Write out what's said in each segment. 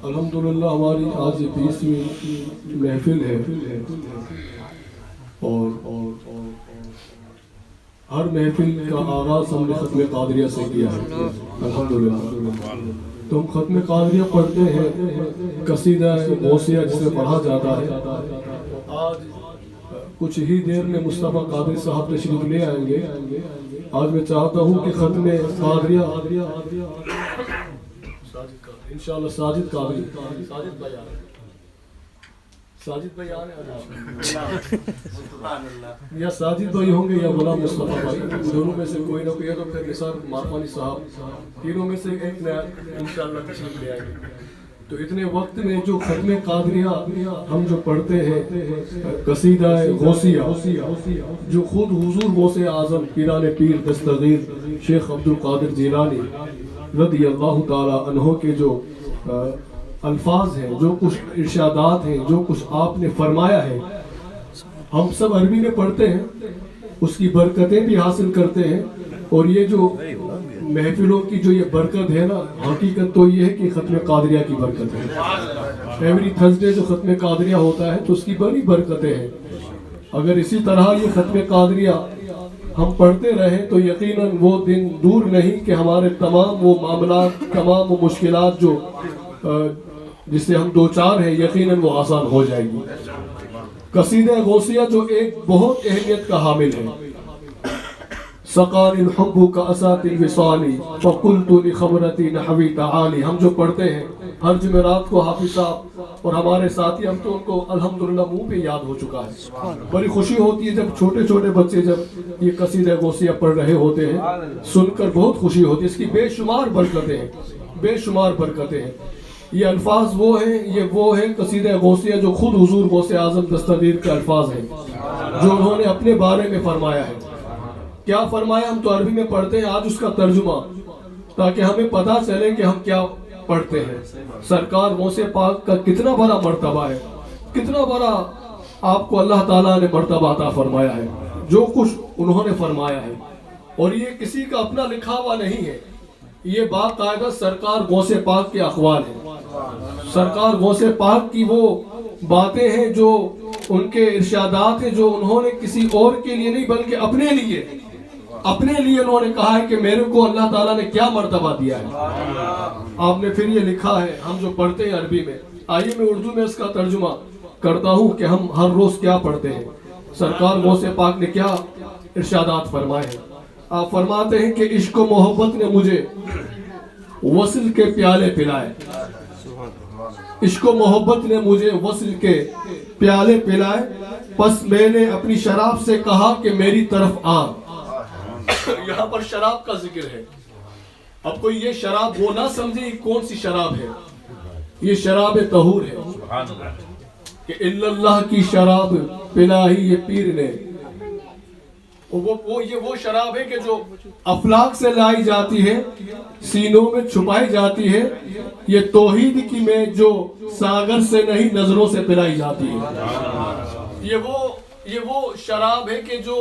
الحمدللہ ہماری آج 20ویں محفل ہے اور ہر محفل کا آغاز ہم نے ختم قادریہ سے کیا ہے الحمدللہ. تو ہم ختم قادریہ پڑھتے ہیں، قصیدہ غوثیہ جسے پڑھا جاتا ہے. آج کچھ ہی دیر میں مصطفیٰ قادری صاحب تشریف لے آئیں گے. آج میں چاہتا ہوں کہ ختم قادریہ انشاءاللہ ساجد قادری ساجد بھائی آ رہے ہیں یا ساجد بھائی ہوں گے یا غلام مصطفیٰ بھائی، دونوں میں سے کوئی نہ کوئی ہے. تو پھر نثار مارفانی صاحب، تینوں میں سے ایک نیا انشاءاللہ تشریف لے آئیں گے. تو اتنے وقت میں جو ختم قادریہ ہم جو پڑھتے ہیں قصیدہ غوثیہ جو خود حضور غوث اعظم پیران پیر دستگیر شیخ عبد القادر جیلانی رضی اللہ تعالی عنہ کے جو الفاظ ہیں، جو کچھ ارشادات ہیں، جو کچھ آپ نے فرمایا ہے، ہم سب عربی میں پڑھتے ہیں، اس کی برکتیں بھی حاصل کرتے ہیں. اور یہ جو محفلوں کی جو یہ برکت ہے نا، حقیقت تو یہ ہے کہ ختم قادریہ کی برکت ہے. ایوری تھرسڈے جو ختم قادریہ ہوتا ہے تو اس کی بڑی برکتیں ہیں. اگر اسی طرح یہ ختم قادریہ ہم پڑھتے رہیں تو یقیناً وہ دن دور نہیں کہ ہمارے تمام وہ معاملات، تمام وہ مشکلات جو جس سے ہم دوچار ہیں، یقیناً وہ آسان ہو جائے گی. قصیدہ غوثیہ جو ایک بہت اہمیت کا حامل ہے. سقال الحب کأسات الوصال فقلت لخمرتی نحوی تعالی، ہم جو پڑھتے ہیں ہر جمعرات کو حافظ صاحب اور ہمارے ساتھی، ہم تو ان کو الحمدللہ منہ پہ یاد ہو چکا ہے. بڑی خوشی ہوتی ہے جب چھوٹے چھوٹے بچے جب یہ قصیدہ غوثیہ پڑھ رہے ہوتے ہیں، سن کر بہت خوشی ہوتی ہے. اس کی بے شمار برکتیں ہیں، بے شمار برکتیں ہیں. یہ الفاظ وہ ہیں قصیدہ غوثیہ جو خود حضور غوث اعظم دستگیر کے الفاظ ہیں، جو انہوں نے اپنے بارے میں فرمایا ہے. کیا فرمایا ہم تو عربی میں پڑھتے ہیں، آج اس کا ترجمہ تاکہ ہمیں پتہ چلے کہ ہم کیا پڑھتے ہیں. سرکار غوث پاک کا کتنا بڑا مرتبہ ہے، کتنا بڑا آپ کو اللہ تعالیٰ نے مرتبہ عطا فرمایا ہے، جو کچھ انہوں نے فرمایا ہے. اور یہ کسی کا اپنا لکھا ہوا نہیں ہے، یہ باقاعدہ سرکار غوث پاک کے اقوال ہیں. سرکار غوث پاک کی وہ باتیں ہیں، جو ان کے ارشادات ہیں، جو انہوں نے کسی اور کے لیے نہیں بلکہ اپنے لیے انہوں نے کہا ہے کہ میرے کو اللہ تعالیٰ نے کیا مرتبہ دیا ہے. آپ نے پھر یہ لکھا ہے، ہم جو پڑھتے ہیں عربی میں. آئیے میں اردو میں اس کا ترجمہ کرتا ہوں کہ ہم ہر روز کیا پڑھتے ہیں، سرکار غوث پاک نے کیا ارشادات فرمائے ہیں. آپ فرماتے ہیں کہ عشق و محبت نے مجھے وصل کے پیالے پلائے، عشق و محبت نے مجھے وصل کے پیالے پلائے، پس میں نے اپنی شراب سے کہا کہ میری طرف آ. یہاں پر شراب کا ذکر ہے. اب کوئی یہ شراب وہ نہ سمجھے کون سی شراب ہے، یہ شراب طہور ہے کہ الا اللہ کی شراب پلائی یہ پیر نے. وہ شراب ہے کہ جو افلاک سے لائی جاتی ہے، سینوں میں چھپائی جاتی ہے. یہ توحید کی میں جو ساگر سے نہیں نظروں سے پلائی جاتی ہے. یہ وہ شراب ہے کہ جو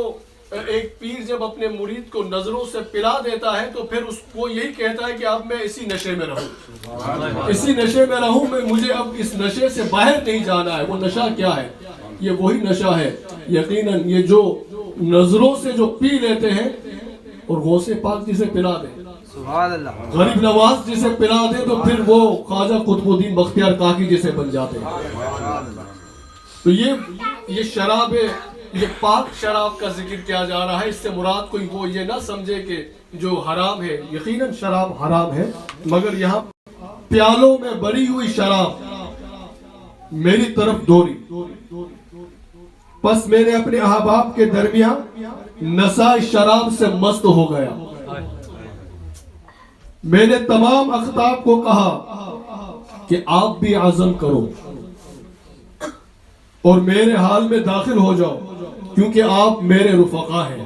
ایک پیر جب اپنے مرید کو نظروں سے پلا دیتا ہے تو پھر اس کو یہی کہتا ہے کہ اب میں اسی نشے میں رہوں، اسی نشے میں رہوں، مجھے اب اس نشے سے باہر نہیں جانا ہے. وہ نشہ کیا ہے؟ یہ وہی نشہ ہے یقیناً یہ جو نظروں سے جو پی لیتے ہیں اور غوث پاک جسے پلا دے، غریب نواز جسے پلا دے تو پھر وہ خواجہ قطب الدین بختیار کاکی جسے بن جاتے ہیں. تو یہ شراب، یہ پاک شراب کا ذکر کیا جا رہا ہے. اس سے مراد کوئی وہ یہ نہ سمجھے کہ جو حرام ہے، یقیناً شراب حرام ہے، مگر یہاں پیالوں میں بری ہوئی شراب میری طرف دوری، پس میں نے اپنے احباب کے درمیان نشہ شراب سے مست ہو گیا. میں نے تمام اخطاب کو کہا کہ آپ بھی عزم کرو اور میرے حال میں داخل ہو جاؤ، کیونکہ آپ میرے رفقا ہیں.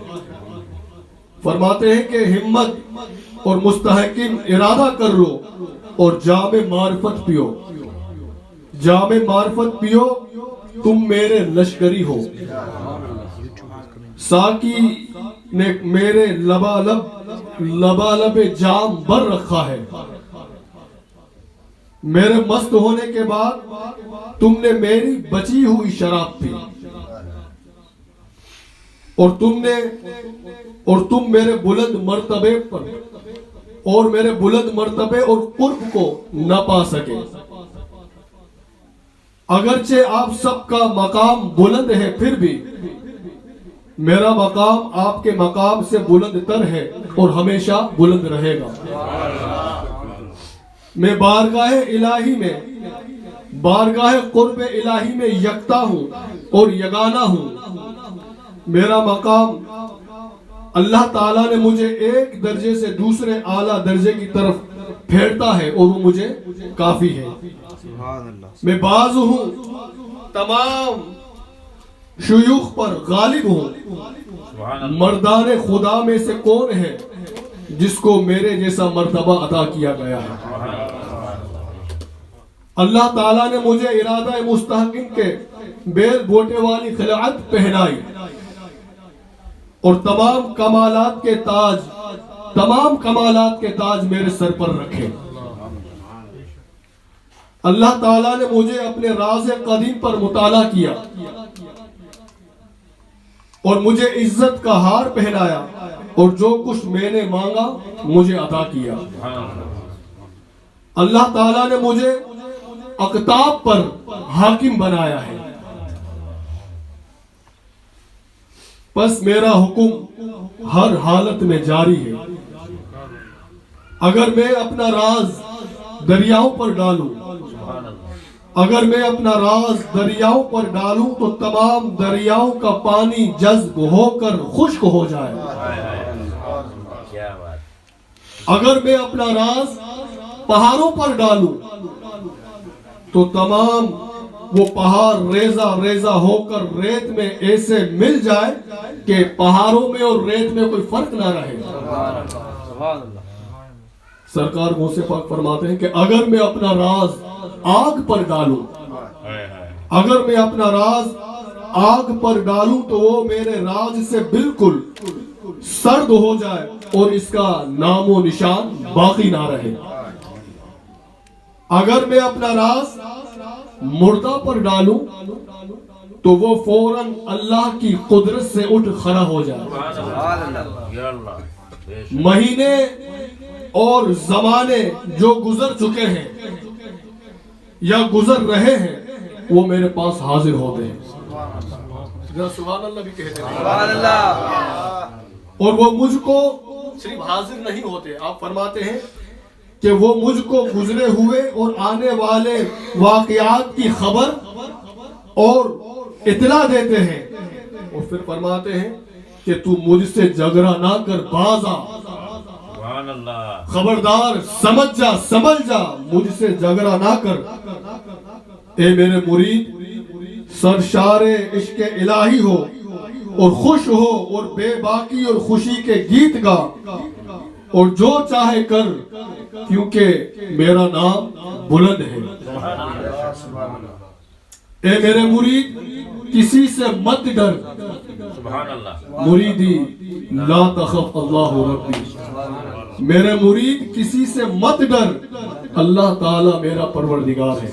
فرماتے ہیں کہ ہمت اور مستحکم ارادہ کر لو اور جام معرفت پیو، جام معرفت پیو، تم میرے لشکری ہو. ساقی نے میرے لبالب جام بر رکھا ہے، میرے مست ہونے کے بعد تم نے میری بچی ہوئی شراب پی اور تم میرے بلند مرتبے پر اور میرے بلند مرتبے اور قرب کو نہ پا سکے. اگرچہ آپ سب کا مقام بلند ہے پھر بھی میرا مقام آپ کے مقام سے بلند تر ہے اور ہمیشہ بلند رہے گا. میں بارگاہ الہی میں بارگاہ قرب الہی میں یکتا ہوں اور یگانہ ہوں. میرا مقام اللہ تعالیٰ نے مجھے ایک درجے سے دوسرے اعلیٰ درجے کی طرف پھیرتا ہے اور وہ مجھے کافی ہے. میں باز ہوں تمام شیوخ پر غالب ہوں. مردان خدا میں سے کون ہے جس کو میرے جیسا مرتبہ عطا کیا گیا ہے؟ اللہ تعالیٰ نے مجھے ارادہ مستحکم کے بیل بوٹے والی خلعت پہنائی اور تمام کمالات کے تاج میرے سر پر رکھے. اللہ تعالیٰ نے مجھے اپنے راز قدیم پر مطالعہ کیا اور مجھے عزت کا ہار پہنایا اور جو کچھ میں نے مانگا مجھے عطا کیا. اللہ تعالیٰ نے مجھے اقطاب پر حاکم بنایا ہے. بس میرا حکم ہر حالت میں جاری ہے. اگر میں اپنا راز دریاؤں پر ڈالوں تو تمام دریاؤں کا پانی جذب ہو کر خشک ہو جائے. اگر میں اپنا راز پہاڑوں پر ڈالوں تو تمام وہ پہاڑ ریزہ ہو کر ریت میں ایسے مل جائے کہ پہاڑوں میں اور ریت میں کوئی فرق نہ رہے. سرکار موسی پاک فرماتے ہیں کہ اگر میں اپنا راز آگ پر ڈالوں تو وہ میرے راز سے بالکل سرد ہو جائے اور اس کا نام و نشان باقی نہ رہے. اگر میں اپنا راز مردہ پر ڈالوں تو وہ فوراً اللہ کی قدرت سے اٹھ کھڑا ہو جائے. مہینے اور زمانے جو گزر چکے ہیں یا گزر رہے ہیں وہ میرے پاس حاضر ہوتے ہیں. سبحان اللہ بھی کہتے ہیں. اور وہ مجھ کو صرف حاضر نہیں ہوتے, آپ فرماتے ہیں کہ وہ مجھ کو گزرے ہوئے اور آنے والے واقعات کی خبر اور اطلاع دیتے ہیں اور پھر فرماتے ہیں کہ تو مجھ سے جھگڑا نہ کر, باز آ, خبردار, سمجھ جا, مجھ سے جھگڑا نہ کر. اے میرے مرید, سرشار عشق الہی ہو اور خوش ہو اور بے باکی اور خوشی کے گیت گا اور جو چاہے کر کیونکہ میرا نام بلند ہے. اے میرے مرید, کسی سے مت ڈر, مریدی لا تخف اللہ ربی. میرے مرید کسی سے مت ڈر, اللہ تعالی میرا پروردگار ہے.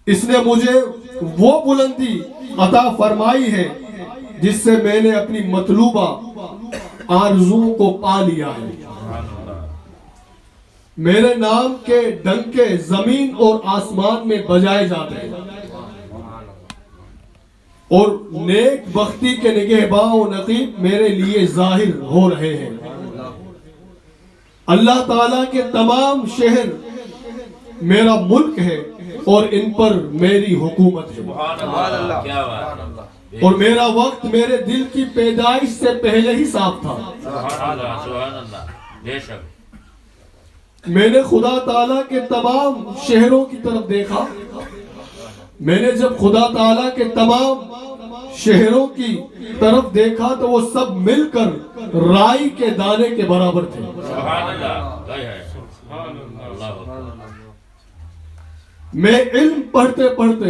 اس نے مجھے وہ بلندی عطا فرمائی ہے جس سے میں نے اپنی مطلوبہ آرزو کو پا لیا ہے. میرے نام کے ڈنکے زمین اور آسمان میں بجائے جاتے ہیں اور نیک بختی کے نگہباں و نقیب میرے لیے ظاہر ہو رہے ہیں. اللہ تعالیٰ کے تمام شہر میرا ملک ہے اور ان پر میری حکومت ہے. اور میرا وقت میرے دل کی پیدائش سے پہلے ہی صاف تھا. میں نے خدا تعالیٰ کے تمام شہروں کی طرف دیکھا. میں نے جب خدا تعالیٰ کے تمام شہروں کی طرف دیکھا تو وہ سب مل کر رائی کے دانے کے برابر تھے. میں علم پڑھتے پڑھتے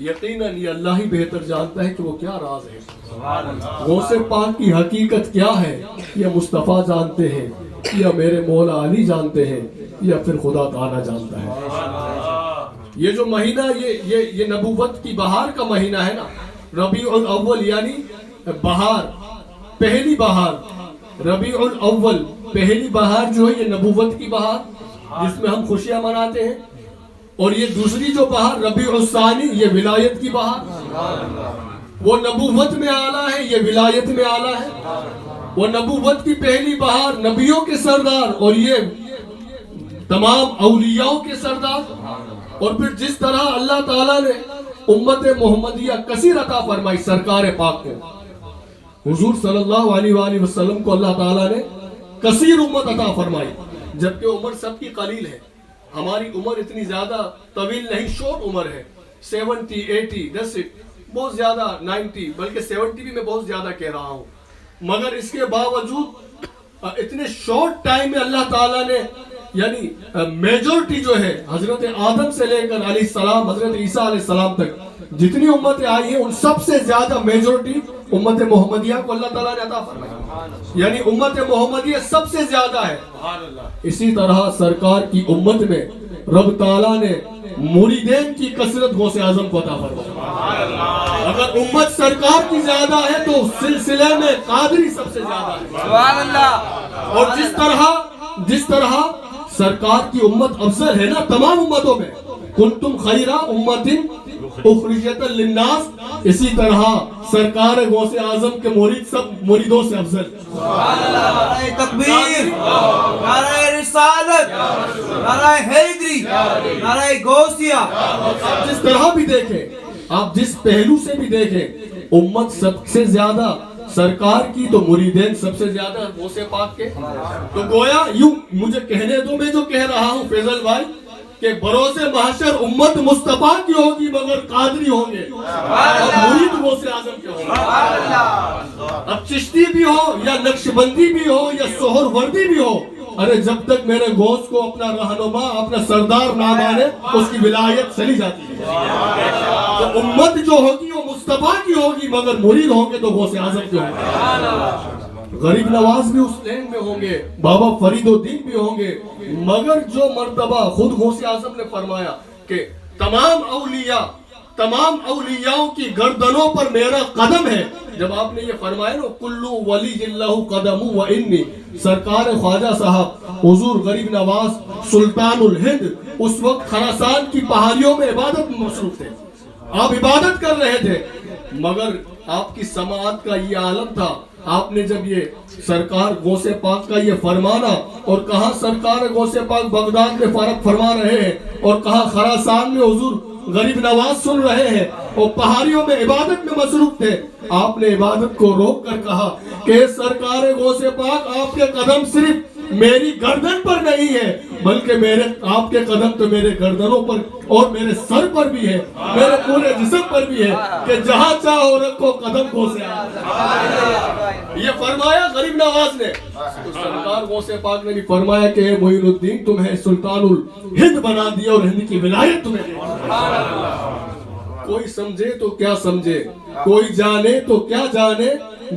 یقیناً یہ اللہ ہی بہتر جانتا ہے کہ وہ کیا راز ہے. غوث پاک کی حقیقت کیا ہے یہ مصطفیٰ جانتے ہیں یا میرے مولا علی جانتے ہیں یا پھر خدا تعالیٰ جانتا ہے. یہ جو مہینہ یہ نبوت کی بہار کا مہینہ ہے نا، ربیع الاول یعنی بہار، پہلی بہار. ربیع الاول پہلی بہار جو ہے یہ نبوت کی بہار جس میں ہم خوشیاں مناتے ہیں، اور یہ دوسری جو بہار ربیع الثانی یہ ولایت کی بہار. وہ نبوت میں اعلیٰ ہے، یہ ولایت میں اعلیٰ ہے. وہ نبوت کی پہلی بہار نبیوں کے سردار اور یہ تمام اولیاء کے سردار. اور پھر جس طرح اللہ تعالیٰ نے امت محمدیہ کثیر عطا فرمائی سرکار پاک کو، حضور صلی اللہ علیہ وآلہ وسلم کو اللہ تعالیٰ نے کثیر امت عطا فرمائی، جبکہ عمر سب کی قلیل ہے. ہماری عمر اتنی زیادہ طویل نہیں، شورٹ عمر ہے، 70 80 10 بہت زیادہ 90 بلکہ 70 بھی میں بہت زیادہ کہہ رہا ہوں. مگر اس کے باوجود اتنے شارٹ ٹائم میں اللہ تعالیٰ نے یعنی میجورٹی جو ہے حضرت آدم سے لے کر علیہ السلام حضرت عیسیٰ علیہ السلام تک جتنی امتیں آئی ہیں ان سب سے زیادہ میجورٹی امت محمدیہ کو اللہ تعالیٰ نے عطا فرمائی، یعنی امت محمدیہ سب سے زیادہ ہے. اسی طرح سرکار کی امت میں رب تعالیٰ نے مریدین کی کثرت غوث اعظم کو عطا فرمائی. اگر امت سرکار کی زیادہ ہے تو سلسلے میں قادری سب سے زیادہ ہے. اور جس طرح سرکار کی امت افضل ہے نا تمام امتوں میں، کنتم خیر امت اخرجت للناس، اسی طرح سرکار غوث اعظم کے مرید سب مریدوں سے افضل. نعرہ تکبیر، نعرہ رسالت، نعرہ حیدری، نعرہ غوثیہ. آپ جس طرح بھی دیکھیں، آپ جس پہلو سے بھی دیکھیں، امت سب سے زیادہ سرکار کی تو مریدین سب سے زیادہ غوث پاک کے. تو گویا یوں مجھے کہنے دو، میں جو کہہ رہا ہوں فیضل بھائی کہ بروز محشر امت مصطفیٰ کی ہوگی مگر قادری ہوں گے اور مرید غوث اعظم کے ہوں گے. اب چشتی بھی ہو یا نقشبندی بھی ہو یا سہر وردی بھی ہو، ارے جب تک میرے غوث کو اپنا رہنما اپنا سردار نہ مانے اس کی ولایت چلی جاتی ہے. تو امت جو ہوگی وہ مصطفیٰ کی ہوگی مگر مرید ہوں گے تو غوث اعظم کے ہوں گے. غریب نواز بھی اس لین میں ہوں گے، بابا فرید الدین بھی ہوں گے، مگر جو مرتبہ خود غوث اعظم نے فرمایا کہ تمام اولیاء کی گردنوں پر میرا قدم ہے. جب آپ نے یہ فرمایا نا کلو ولی اللہ قدم و انی، سرکار خواجہ صاحب حضور غریب نواز سلطان الہند اس وقت خراسان کی پہاڑیوں میں عبادت میں مصروف تھے. آپ عبادت کر رہے تھے مگر آپ کی سماعت کا یہ عالم تھا. آپ نے جب یہ سرکار غوث پاک کا یہ فرمانا اور کہاں سرکار غوث پاک بغداد میں فارغ فرما رہے ہیں اور کہاں خراسان میں حضور غریب نواز سن رہے ہیں اور پہاڑیوں میں عبادت میں مصروف تھے، آپ نے عبادت کو روک کر کہا کہ سرکار غوث پاک آپ کے قدم صرف میری گردن پر نہیں ہے بلکہ آپ کے قدم تو میرے گردنوں پر اور میرے سر پر بھی ہے، میرے پورے جسم پر بھی ہے کہ جہاں چاہو رکھو قدم غوث اعظم. یہ فرمایا غریب نواز نے. تو سرکار غوث پاک نے بھی فرمایا کہ معین الدین تمہیں سلطان الہند بنا دیا اور ہند کی ولایت تمہیں دے دی. کوئی سمجھے تو کیا سمجھے، کوئی جانے تو کیا جانے،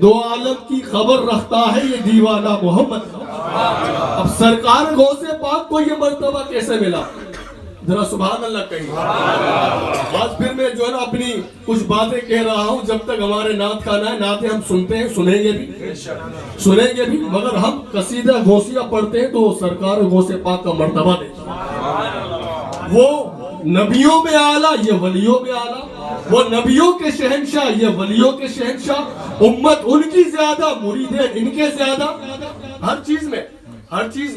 دو عالم کی خبر رکھتا ہے یہ دیوانہ محمد. اب سرکار غوث پاک کو یہ مرتبہ کیسے ملا؟ ذرا سبحان اللہ کہیں. آج پھر میں جو ہے نا اپنی کچھ باتیں کہہ رہا ہوں، جب تک ہمارے نعت خانہ ہے نعتیں ہم سنتے ہیں، سنیں گے بھی مگر ہم قصیدہ غوثیہ پڑھتے ہیں تو سرکار غوث پاک کا مرتبہ دیکھیں. وہ نبیوں میں اعلیٰ، یہ ولیوں میں اعلیٰ. وہ نبیوں کے شہنشاہ، یہ ولیوں کے شہنشاہ. امت ان کی زیادہ، مریدین ان کے زیادہ، ہر چیز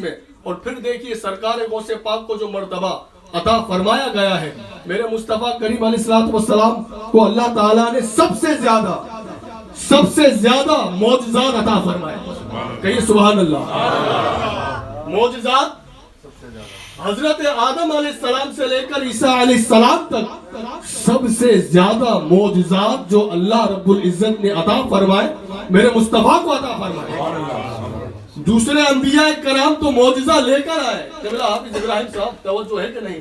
میں. اور پھر دیکھیے سرکار غوث پاک کو جو مرتبہ عطا فرمایا گیا ہے، میرے مصطفیٰ کریم علیہ السلام کو اللہ تعالیٰ نے سب سے زیادہ معجزات عطا فرمائے. کہیے سبحان اللہ. معجزات حضرت آدم علیہ السلام سے لے کر عیسیٰ علیہ السلام تک سب سے زیادہ معجزات جو اللہ رب العزت نے عطا فرمائے میرے مصطفیٰ کو عطا فرمائے. دوسرے انبیاء کرام تو معجزہ لے کر آئے. قبلہ حافظ ابراہیم صاحب توجہ ہے کہ نہیں؟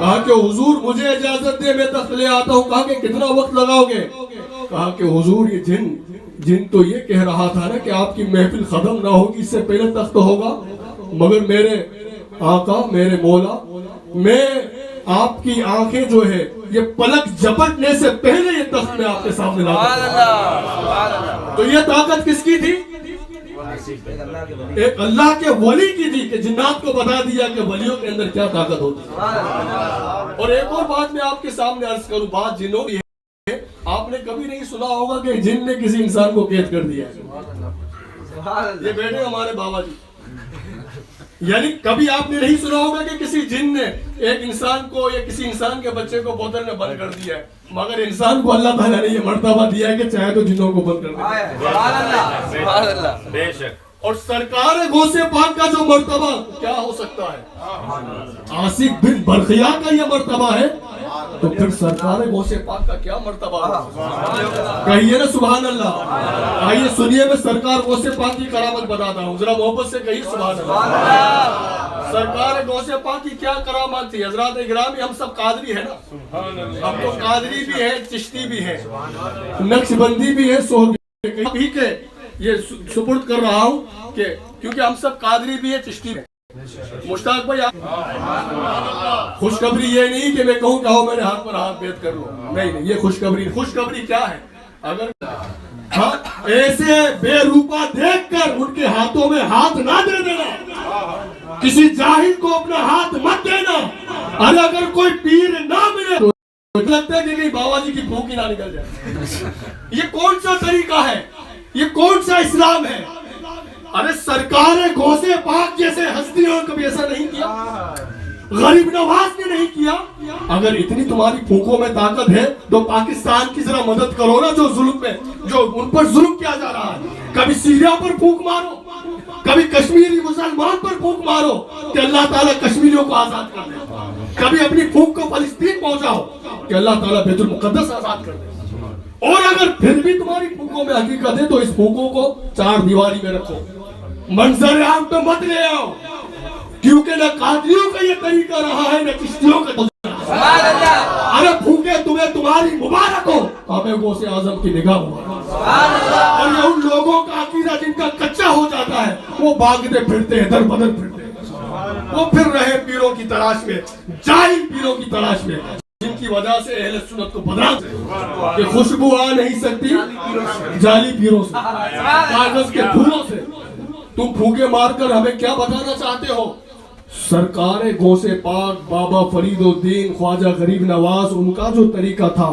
کہا کہ حضور مجھے اجازت دے میں تخت لے آتا ہوں. کہا کہ کتنا وقت لگاؤ گے؟ کہا کہ حضور یہ جن تو یہ کہہ رہا تھا نا کہ آپ کی محفل ختم نہ ہوگی اس سے پہلے تخت ہوگا، مگر میرے آقا میرے مولا میں آپ کی آنکھیں جو ہے یہ پلک جھپکنے سے پہلے یہ تخت میں آپ کے سامنے لا دوں. تو یہ طاقت کس کی تھی؟ ایک اللہ کے ولی کی تھی کہ جنات کو بتا دیا کہ ولیوں کے اندر کیا طاقت ہوتی ہے. اور ایک اور بات میں آپ کے سامنے عرض کروں، بات جنوں کی ہے. آپ نے کبھی نہیں سنا ہوگا کہ جن نے کسی انسان کو قید کر دیا ہے. یہ بیٹے ہمارے بابا جی، یعنی کبھی آپ نے نہیں سنا ہوگا کہ کسی جن نے ایک انسان کو یا کسی انسان کے بچے کو بوتل میں بند کر دیا ہے، مگر انسان کو اللہ تعالیٰ نے یہ مرتبہ دیا ہے کہ چاہے تو جنوں کو بند کر دے. بے شک. اور سرکار غوث پاک کا جو مرتبہ کیا ہو سکتا ہے؟ عاصق بن برقیہ کا یہ مرتبہ ہے تو پھر سرکار غوث پاک کا کیا مرتبہ ہے؟ کہیے نا سبحان اللہ. آئیے سنیے میں سرکار غوث پاک کی کرامت بتاتا ہوں، ذرا محبت سے کہیے سبحان اللہ. سرکار غوث پاک کی کیا کرامات تھی؟ حضرات اکرامی ہم سب قادری ہیں نا، ہم تو قادری بھی ہیں، چشتی بھی ہیں، نقش بندی بھی ہے، سہروردی بھی ہے. یہ سپرد کر رہا ہوں کہ کیونکہ ہم سب قادری بھی ہیں، چشتی بھی ہیں. مشتاق بھائی خوشخبری یہ نہیں کہ میں کہوں کہ آؤ میرے ہاتھ پر ہاتھ بیعت کر لو، نہیں یہ خوشخبری کیا ہے؟ اگر ایسے بے روپا دیکھ کر ان کے ہاتھوں میں ہاتھ نہ دے دینا، کسی جاہل کو اپنا ہاتھ مت دینا. اور اگر کوئی پیر نہ ملے تو لگتا ہے کہ کہیں بابا جی کی بھوک ہی نہ نکل جائے. یہ کون سا طریقہ ہے؟ یہ کون سا اسلام ہے؟ ارے سرکار غوث پاک جیسے ہستیوں نے کبھی ایسا نہیں کیا، غریب نواز نے نہیں کیا. اگر اتنی تمہاری پھونکوں میں طاقت ہے تو پاکستان کی ذرا مدد کرو نا، جو ان پر ظلم کیا جا رہا ہے. کبھی سیریا پر پھونک مارو، کبھی کشمیری مسلمان پر پھونک مارو کہ اللہ تعالیٰ کشمیریوں کو آزاد کر دے. کبھی اپنی پھونک کو فلسطین پہنچاؤ کہ اللہ تعالیٰ بیت المقدس آزاد کر دے. اور اگر پھر بھی تمہاری پھونکوں میں حقیقت ہے تو اس پھونکوں کو چار دیواری میں رکھو، منظر عام پہ مت لے آؤ، کیونکہ نہ قادریوں کا یہ طریقہ رہا ہے نہ چشتیوں کا. ارے پھونکے تمہیں تمہاری مبارک ہو، ہمیں غوث اعظم کی نگاہ مبارک. اور یہ ان لوگوں کا عقیدہ جن کا کچا ہو جاتا ہے وہ بھاگتے پھرتے ہیں، در بدر پھرتے ہیں، وہ پھر رہے پیروں کی تلاش میں، جاہل پیروں کی تلاش میں، جن کی وجہ سے اہل سنت کو بدنام کہ خوشبو آ نہیں سکتی جعلی پیروں سے، کاغذ کے پھولوں سے. تم پھونکے مار کر ہمیں کیا بتانا چاہتے ہو؟ سرکار غوث پاک بابا فرید الدین خواجہ غریب نواز ان کا جو طریقہ تھا،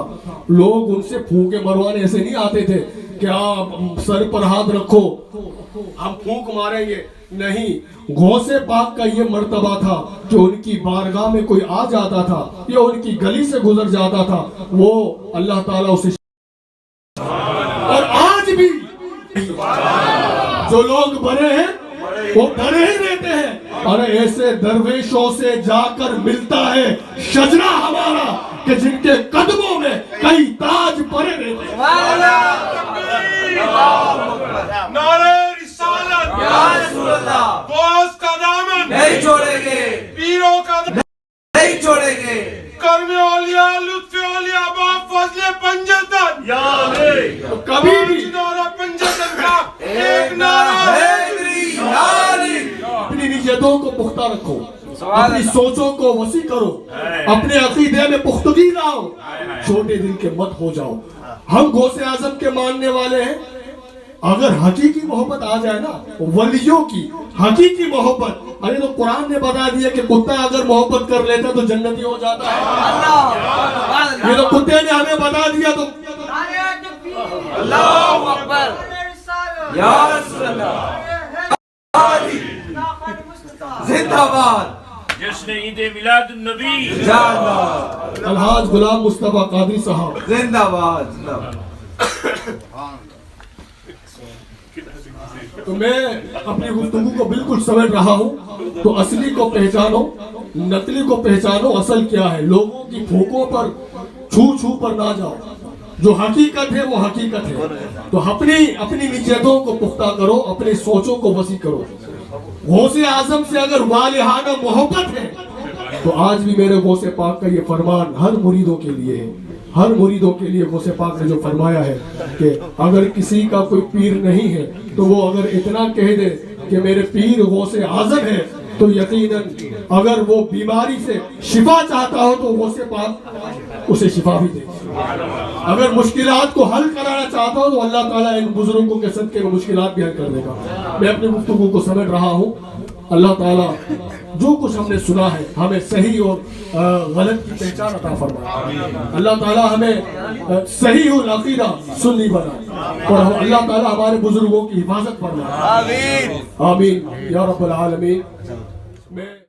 لوگ ان سے پھونکے مروانے ایسے نہیں آتے تھے کہ آپ سر پر ہاتھ رکھو ہم پھونک ماریں گے. نہیں، غوث پاک کا یہ مرتبہ تھا جو ان کی بارگاہ میں کوئی آ جاتا تھا یا ان کی گلی سے گزر جاتا تھا وہ اللہ تعالیٰ اسے. اور آج بھی جو لوگ بڑے ہیں وہ بڑے ہی رہتے ہیں. اور ایسے درویشوں سے جا کر ملتا ہے شجرہ ہمارا کہ جن کے قدموں میں کئی تاج پڑے رہتے ہیں. نعرہ رسالت یا رسول اللہ، غوث کا دامن نہیں چھوڑیں گے، پیروں کا نہیں چھوڑیں گے. کرم اولیاء لطف اولیاء با فضل پنجتن یا علی کبھی بھی نعرہ پنجتن کا ایک نعرہ حیدری یا علی. اپنی نیتوں کو پختہ رکھو، اپنی سوچوں کو وسیع کرو، اپنے عقیدے میں پختگی لاؤ، چھوٹے دل کے مت ہو جاؤ. ہم غوث اعظم کے ماننے والے ہیں. اگر حقیقی محبت آ جائے نا، ولیوں کی حقیقی محبت، ارے تو قرآن نے بتا دیا کہ کتا اگر محبت کر لیتا تو جنتی ہو جاتا ہے. یہ تو کتے نے ہمیں بتا دیا. تو اللہ اکبر یا رسول اللہ، زندہ باد جشن عید میلاد النبی جاندار، الحاج غلام مصطفیٰ قادری صاحب. زندہ باد زندہ باد. تو میں اپنی گفتگو کو بالکل سمجھ رہا ہوں. تو اصلی کو پہچانو، نقلی کو پہچانو. اصل کیا ہے؟ لوگوں کی پھونکوں پر چھو پر نہ جاؤ. جو حقیقت ہے وہ حقیقت ہے. تو اپنی نیتوں کو پختہ کرو، اپنی سوچوں کو وسیع کرو. غوث اعظم سے اگر والہانہ محبت ہے تو آج بھی میرے غوث پاک کا یہ فرمان ہر مریدوں کے لیے ہے، ہر مریدوں کے لیے غوث پاک نے جو فرمایا ہے کہ اگر کسی کا کوئی پیر نہیں ہے تو وہ اگر اتنا کہہ دے کہ میرے پیر غوث اعظم ہے تو یقیناً اگر وہ بیماری سے شفا چاہتا ہو تو غوث پاک اسے شفا بھی دے، اگر مشکلات کو حل کرانا چاہتا ہو تو اللہ تعالیٰ ان بزرگوں کے صدقے میں مشکلات بھی حل کر دے گا۔ میں اپنے گفتگو کو سمیٹ رہا ہوں۔ اللہ تعالیٰ جو کچھ ہم نے سنا ہے ہمیں صحیح اور غلط کی پہچان عطا فرمائے، اللہ تعالیٰ ہمیں صحیح اور عقیدہ سنی بنائے، اور اللہ تعالیٰ ہمارے بزرگوں کی حفاظت فرمائے، آمین آمین یا رب العالمین۔